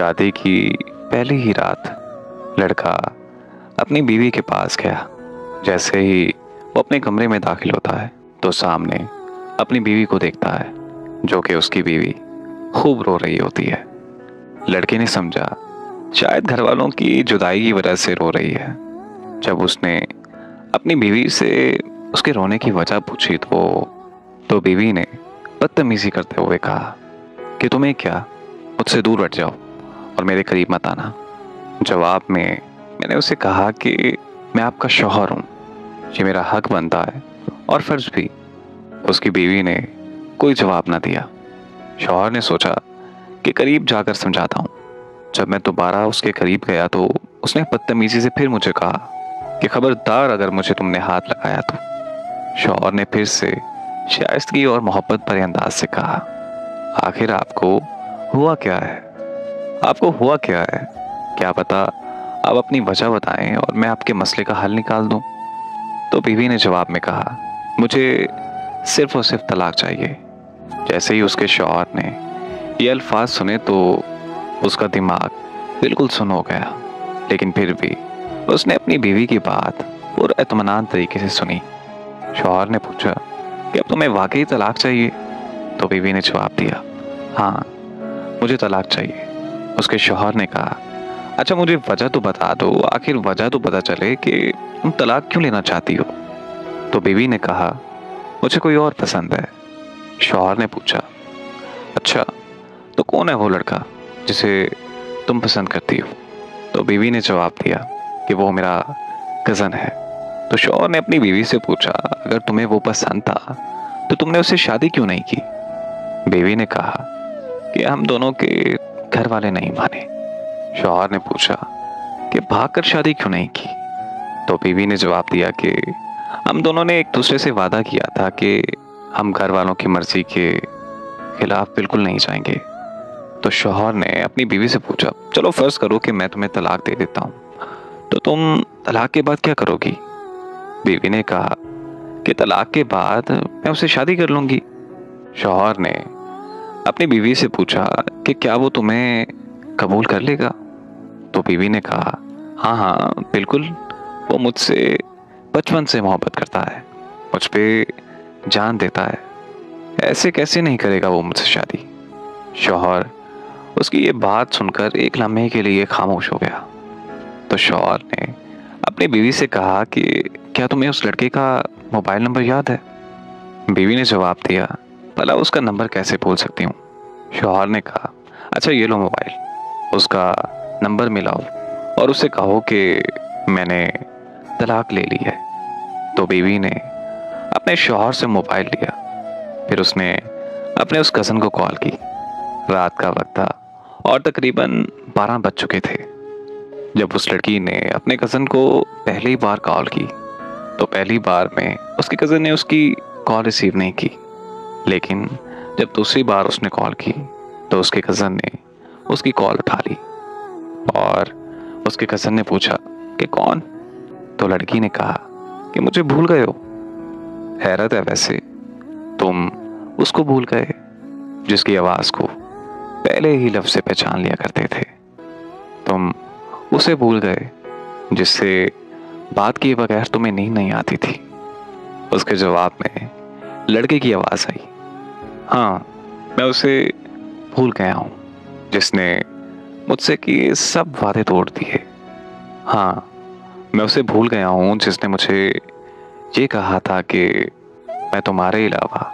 शादी की पहली ही रात लड़का अपनी बीवी के पास गया। जैसे ही वो अपने कमरे में दाखिल होता है तो सामने अपनी बीवी को देखता है, जो कि उसकी बीवी खूब रो रही होती है। लड़के ने समझा शायद घर वालों की जुदाई की वजह से रो रही है। जब उसने अपनी बीवी से उसके रोने की वजह पूछी तो बीवी ने बदतमीजी करते हुए कहा कि तुम्हें क्या, मुझसे दूर हट जाओ और मेरे करीब मत आना। जवाब में मैंने उसे कहा कि मैं आपका शौहर हूँ, ये मेरा हक बनता है और फर्ज भी। उसकी बीवी ने कोई जवाब ना दिया। शौहर ने सोचा कि करीब जाकर समझाता हूँ। जब मैं दोबारा उसके करीब गया तो उसने बदतमीजी से फिर मुझे कहा कि खबरदार अगर मुझे तुमने हाथ लगाया तो। शौहर ने फिर से शाइस्तगी और मोहब्बत भरे अंदाज से कहा, आखिर आपको हुआ क्या है? आपको हुआ क्या है? क्या पता आप अपनी वजह बताएं और मैं आपके मसले का हल निकाल दूं। तो बीवी ने जवाब में कहा, मुझे सिर्फ और सिर्फ तलाक चाहिए। जैसे ही उसके शौहर ने ये अल्फाज सुने तो उसका दिमाग बिल्कुल सुन हो गया, लेकिन फिर भी उसने अपनी बीवी की बात पूरे इत्मीनान तरीके से सुनी। शौहर ने पूछा कि अब तुम्हें वाकई तलाक चाहिए? तो बीवी ने जवाब दिया, हाँ मुझे तलाक चाहिए। उसके शौहर ने कहा, अच्छा मुझे वजह तो बता दो, आखिर वजह तो पता चले कि तुम तलाक क्यों लेना चाहती हो। तो बीवी ने कहा, मुझे कोई और पसंद है। शौहर ने पूछा, अच्छा तो कौन है वो लड़का जिसे तुम पसंद करती हो? तो बीवी ने जवाब दिया कि वो मेरा कज़न है। तो शौहर ने अपनी बीवी से पूछा, अगर तुम्हें वो पसंद था तो तुमने उससे शादी क्यों नहीं की? बीवी ने कहा कि हम दोनों के घर वाले नहीं माने। शौहर ने पूछा कि भागकर शादी क्यों नहीं की? तो बीवी ने जवाब दिया कि हम दोनों ने एक दूसरे से वादा किया था कि हम घर वालों की मर्जी के खिलाफ बिल्कुल नहीं जाएंगे। तो शौहर ने अपनी बीवी से पूछा, चलो फर्ज करो कि मैं तुम्हें तलाक दे देता हूँ, तो तुम तलाक के बाद क्या करोगी? बीवी ने कहा कि तलाक के बाद मैं उससे शादी कर लूंगी। शौहर ने अपनी बीवी से पूछा कि क्या वो तुम्हें कबूल कर लेगा? तो बीवी ने कहा, हाँ हाँ बिल्कुल, वो मुझसे बचपन से मोहब्बत करता है, मुझ पे जान देता है, ऐसे कैसे नहीं करेगा वो मुझसे शादी। शौहर उसकी ये बात सुनकर एक लम्हे के लिए खामोश हो गया। तो शौहर ने अपनी बीवी से कहा कि क्या तुम्हें उस लड़के का मोबाइल नंबर याद है? बीवी ने जवाब दिया, भला उसका नंबर कैसे भूल सकती हूँ। शौहर ने कहा, अच्छा ये लो मोबाइल, उसका नंबर मिलाओ और उससे कहो कि मैंने तलाक ले ली है। तो बीवी ने अपने शौहर से मोबाइल लिया, फिर उसने अपने उस कज़न को कॉल की। रात का वक्त था और तकरीबन 12 बज चुके थे। जब उस लड़की ने अपने कज़न को पहली बार कॉल की तो पहली बार में उसके कज़न ने उसकी कॉल रिसीव नहीं की, लेकिन जब दूसरी बार उसने कॉल की तो उसके कज़न ने उसकी कॉल उठा ली और उसके कज़न ने पूछा कि कौन? तो लड़की ने कहा कि मुझे भूल गए हो। हैरत है वैसे, तुम उसको भूल गए जिसकी आवाज़ को पहले ही लफ्ज़ से पहचान लिया करते थे। तुम उसे भूल गए जिससे बात किए बगैर तुम्हें नींद नहीं आती थी। उसके जवाब में लड़के की आवाज़ आई, हाँ मैं उसे भूल गया हूँ जिसने मुझसे किए सब वादे तोड़ दिए। हाँ मैं उसे भूल गया हूँ जिसने मुझे ये कहा था कि मैं तुम्हारे अलावा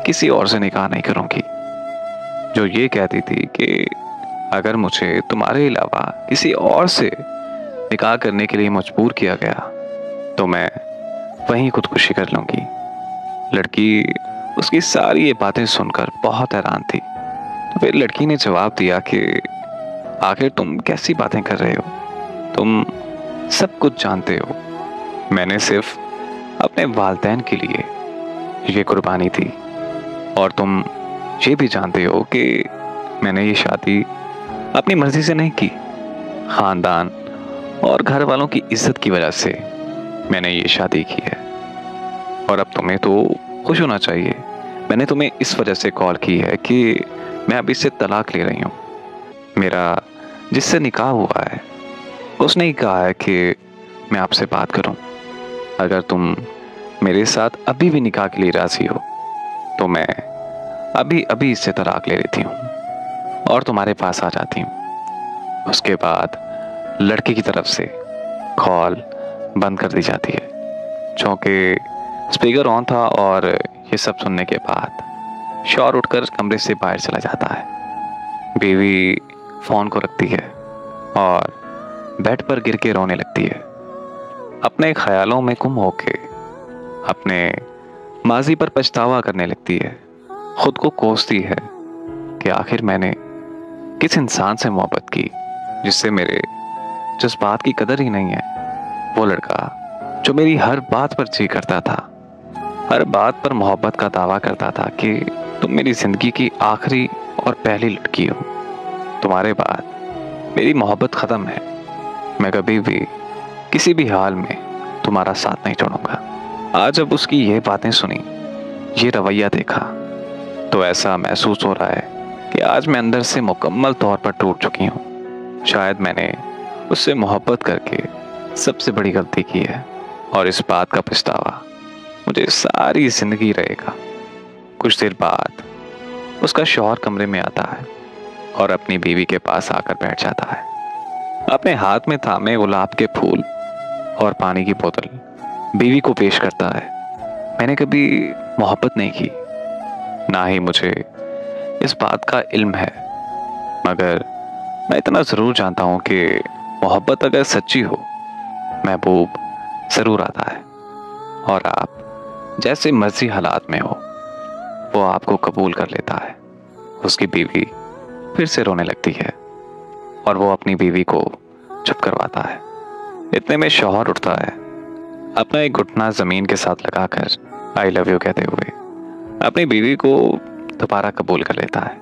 किसी और से निकाह नहीं करूँगी, जो ये कहती थी कि अगर मुझे तुम्हारे अलावा किसी और से निकाह करने के लिए मजबूर किया गया तो मैं वहीं खुदकुशी कर लूँगी। लड़की उसकी सारी ये बातें सुनकर बहुत हैरान थी। तो फिर लड़की ने जवाब दिया कि आखिर तुम कैसी बातें कर रहे हो? तुम सब कुछ जानते हो। मैंने सिर्फ अपने वालिदैन के लिए ये कुर्बानी दी और तुम ये भी जानते हो कि मैंने ये शादी अपनी मर्जी से नहीं की। ख़ानदान और घर वालों की इज्जत की वजह से मैंने ये शादी की है और अब तुम्हें तो खुश होना चाहिए। मैंने तुम्हें इस वजह से कॉल की है कि मैं अभी से तलाक ले रही हूँ। मेरा जिससे निकाह हुआ है उसने ही कहा है कि मैं आपसे बात करूं। अगर तुम मेरे साथ अभी भी निकाह के लिए राजी हो तो मैं अभी अभी इससे तलाक ले लेती हूँ और तुम्हारे पास आ जाती हूँ। उसके बाद लड़के की तरफ से कॉल बंद कर दी जाती है। चूंकि स्पीकर ऑन था और ये सब सुनने के बाद शौहर उठकर कमरे से बाहर चला जाता है। बीवी फोन को रखती है और बेड पर गिर के रोने लगती है। अपने ख्यालों में गुम होके अपने माजी पर पछतावा करने लगती है। खुद को कोसती है कि आखिर मैंने किस इंसान से मोहब्बत की जिससे मेरे जज्बात की कदर ही नहीं है। वो लड़का जो मेरी हर बात पर जी करता था, हर बात पर मोहब्बत का दावा करता था कि तुम मेरी जिंदगी की आखिरी और पहली लड़की हो, तुम्हारे बाद मेरी मोहब्बत ख़त्म है, मैं कभी भी किसी भी हाल में तुम्हारा साथ नहीं छोड़ूंगा। आज जब उसकी ये बातें सुनी, ये रवैया देखा, तो ऐसा महसूस हो रहा है कि आज मैं अंदर से मुकम्मल तौर पर टूट चुकी हूँ। शायद मैंने उससे मोहब्बत करके सबसे बड़ी गलती की है और इस बात का पछतावा मुझे सारी जिंदगी रहेगा। कुछ देर बाद उसका शौहर कमरे में आता है और अपनी बीवी के पास आकर बैठ जाता है। अपने हाथ में थामे गुलाब के फूल और पानी की बोतल बीवी को पेश करता है। मैंने कभी मोहब्बत नहीं की, ना ही मुझे इस बात का इल्म है, मगर मैं इतना ज़रूर जानता हूँ कि मोहब्बत अगर सच्ची हो, महबूब ज़रूर आता है और आप जैसे मर्जी हालात में हो वो आपको कबूल कर लेता है। उसकी बीवी फिर से रोने लगती है और वो अपनी बीवी को चुप करवाता है। इतने में शौहर उठता है, अपना एक घुटना ज़मीन के साथ लगाकर आई लव यू कहते हुए अपनी बीवी को दोबारा कबूल कर लेता है।